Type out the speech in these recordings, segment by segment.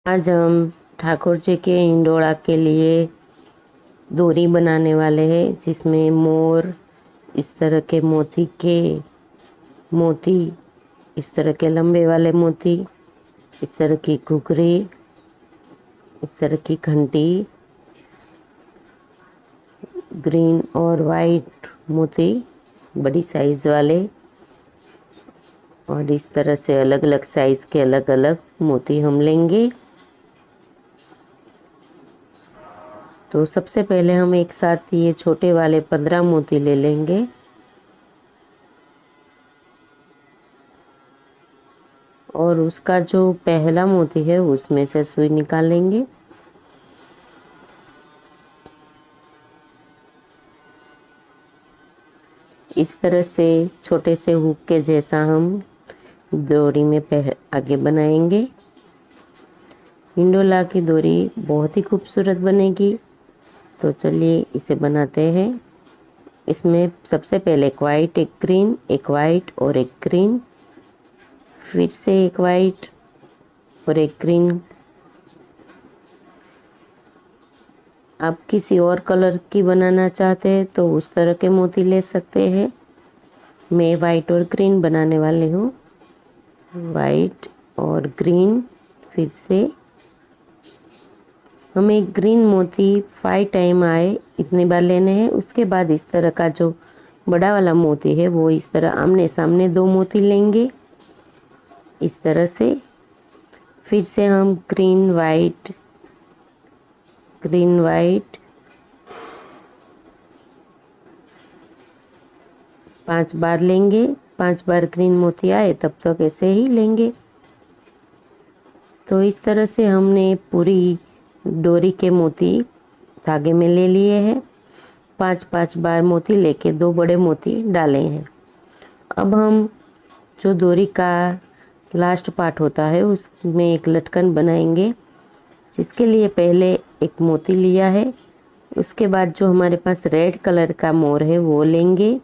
आज हम ठाकुर जी के हिंडोला के लिए डोरी बनाने वाले हैं, जिसमें मोर, इस तरह के मोती, इस तरह के लंबे वाले मोती, इस तरह की घुघरी, इस तरह की घंटी, ग्रीन और वाइट मोती बड़ी साइज वाले, और इस तरह से अलग अलग साइज के अलग अलग मोती हम लेंगे। तो सबसे पहले हम एक साथ ये छोटे वाले 15 मोती ले लेंगे और उसका जो पहला मोती है उसमें से सुई निकालेंगे। इस तरह से छोटे से हुक के जैसा हम डोरी में आगे बनाएंगे। हिंडोला की डोरी बहुत ही खूबसूरत बनेगी। तो चलिए इसे बनाते हैं। इसमें सबसे पहले एक वाइट, एक ग्रीन, एक वाइट और एक ग्रीन, फिर से एक वाइट और एक ग्रीन। आप किसी और कलर की बनाना चाहते हैं तो उस तरह के मोती ले सकते हैं। मैं वाइट और ग्रीन बनाने वाली हूँ। वाइट और ग्रीन, फिर से हमें ग्रीन मोती 5 टाइम आए इतनी बार लेने हैं। उसके बाद इस तरह का जो बड़ा वाला मोती है वो इस तरह आमने सामने 2 मोती लेंगे, इस तरह से। फिर से हम ग्रीन वाइट, ग्रीन वाइट 5 बार लेंगे। 5 बार ग्रीन मोती आए तब तक ऐसे ही लेंगे। तो इस तरह से हमने पूरी डोरी के मोती धागे में ले लिए हैं। 5-5 बार मोती लेके 2 बड़े मोती डाले हैं। अब हम जो डोरी का लास्ट पार्ट होता है उसमें एक लटकन बनाएंगे, जिसके लिए पहले एक मोती लिया है। उसके बाद जो हमारे पास रेड कलर का मोर है वो लेंगे।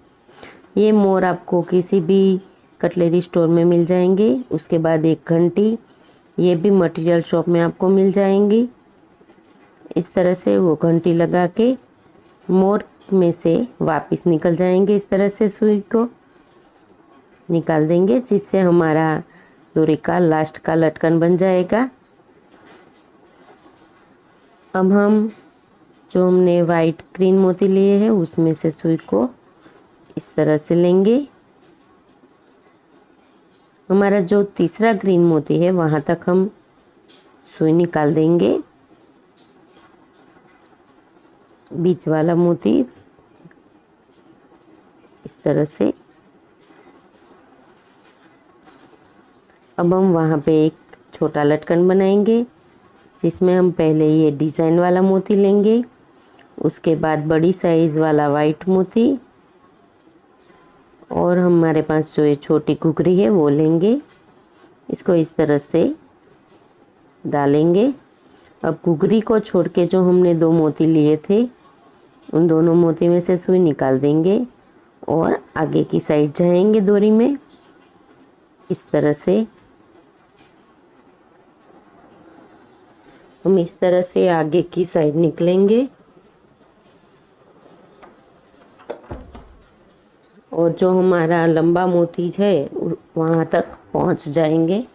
ये मोर आपको किसी भी कटलरी स्टोर में मिल जाएंगे। उसके बाद एक घंटी, ये भी मटेरियल शॉप में आपको मिल जाएंगी। इस तरह से वो घंटी लगा के मोर में से वापस निकल जाएंगे। इस तरह से सुई को निकाल देंगे, जिससे हमारा डोरी का लास्ट का लटकन बन जाएगा। अब हम जो हमने वाइट ग्रीन मोती लिए हैं उसमें से सुई को इस तरह से लेंगे। हमारा जो तीसरा ग्रीन मोती है वहां तक हम सुई निकाल देंगे। बीच वाला मोती इस तरह से। अब हम वहाँ पे एक छोटा लटकन बनाएंगे, जिसमें हम पहले ये डिज़ाइन वाला मोती लेंगे। उसके बाद बड़ी साइज़ वाला वाइट मोती, और हमारे पास जो ये छोटी घुघरी है वो लेंगे। इसको इस तरह से डालेंगे। अब घुघरी को छोड़ के जो हमने 2 मोती लिए थे उन दोनों मोती में से सुई निकाल देंगे और आगे की साइड जाएंगे डोरी में। इस तरह से हम इस तरह से आगे की साइड निकलेंगे और जो हमारा लंबा मोती है वहाँ तक पहुँच जाएंगे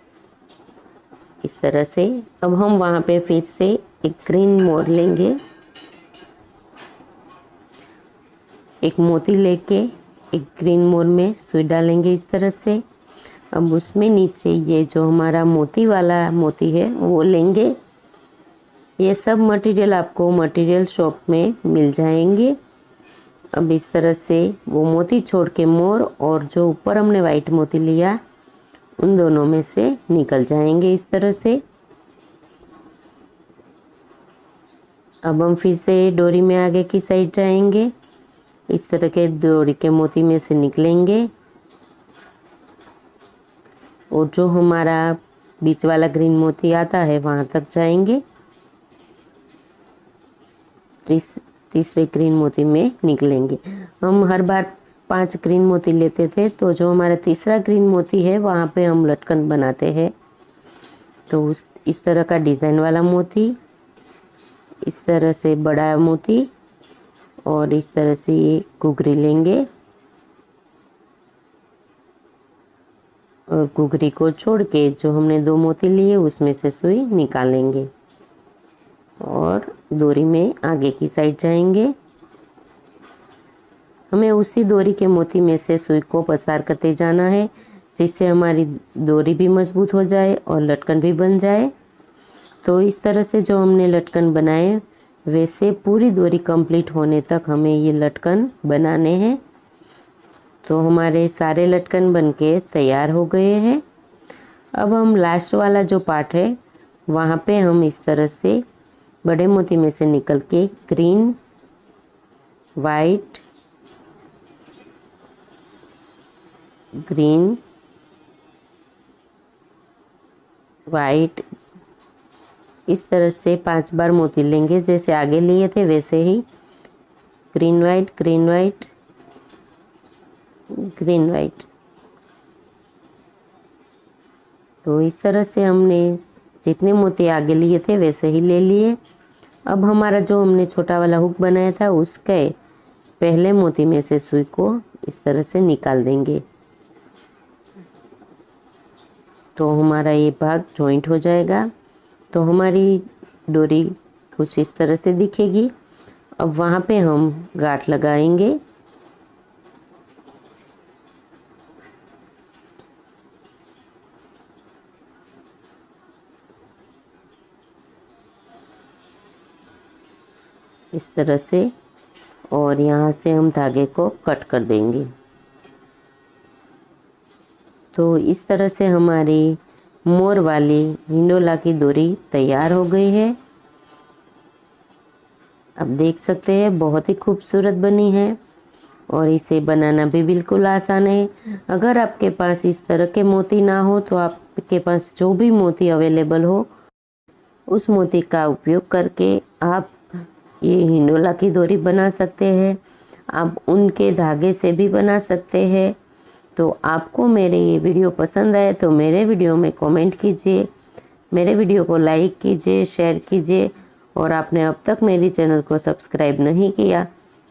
इस तरह से। अब हम वहाँ पे फिर से एक ग्रीन मोर लेंगे। एक मोती लेके एक ग्रीन मोर में सुई डालेंगे इस तरह से। अब उसमें नीचे ये जो हमारा मोती वाला मोती है वो लेंगे। ये सब मटेरियल आपको मटेरियल शॉप में मिल जाएंगे। अब इस तरह से वो मोती छोड़ के मोर और जो ऊपर हमने वाइट मोती लिया उन दोनों में से निकल जाएंगे इस तरह से। अब हम फिर से डोरी में आगे की साइड जाएंगे। इस तरह के डोरी के मोती में से निकलेंगे और जो हमारा बीच वाला ग्रीन मोती आता है वहाँ तक जाएंगे। तीसरे ग्रीन मोती में निकलेंगे। हम हर बार 5 ग्रीन मोती लेते थे, तो जो हमारा तीसरा ग्रीन मोती है वहाँ पे हम लटकन बनाते हैं। तो इस तरह का डिज़ाइन वाला मोती, इस तरह से बड़ा मोती और इस तरह से ये घुघरी लेंगे और घुघरी को छोड़ के जो हमने 2 मोती लिए उसमें से सुई निकालेंगे और डोरी में आगे की साइड जाएंगे। हमें उसी डोरी के मोती में से सुई को पसार करते जाना है, जिससे हमारी डोरी भी मजबूत हो जाए और लटकन भी बन जाए। तो इस तरह से जो हमने लटकन बनाए वैसे पूरी डोरी कंप्लीट होने तक हमें ये लटकन बनाने हैं। तो हमारे सारे लटकन बनके तैयार हो गए हैं। अब हम लास्ट वाला जो पार्ट है वहाँ पे हम इस तरह से बड़े मोती में से निकल के ग्रीन, वाइट, ग्रीन, वाइट इस तरह से 5 बार मोती लेंगे, जैसे आगे लिए थे वैसे ही green white, green white, green white. तो इस तरह से हमने जितने मोती आगे लिए थे वैसे ही ले लिए। अब हमारा जो हमने छोटा वाला हुक बनाया था उसके पहले मोती में से सुई को इस तरह से निकाल देंगे, तो हमारा ये भाग जॉइंट हो जाएगा। तो हमारी डोरी कुछ इस तरह से दिखेगी। अब वहाँ पे हम गांठ लगाएंगे। इस तरह से और यहाँ से हम धागे को कट कर देंगे। तो इस तरह से हमारी मोर वाली हिंडोला की डोरी तैयार हो गई है। आप देख सकते हैं बहुत ही खूबसूरत बनी है और इसे बनाना भी बिल्कुल आसान है। अगर आपके पास इस तरह के मोती ना हो तो आपके पास जो भी मोती अवेलेबल हो उस मोती का उपयोग करके आप ये हिंडोला की डोरी बना सकते हैं। आप उनके धागे से भी बना सकते हैं। तो आपको मेरे ये वीडियो पसंद आए तो मेरे वीडियो में कमेंट कीजिए, मेरे वीडियो को लाइक कीजिए, शेयर कीजिए और आपने अब तक मेरी चैनल को सब्सक्राइब नहीं किया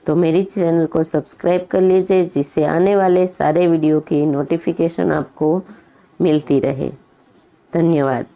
तो मेरी चैनल को सब्सक्राइब कर लीजिए, जिससे आने वाले सारे वीडियो की नोटिफिकेशन आपको मिलती रहे। धन्यवाद।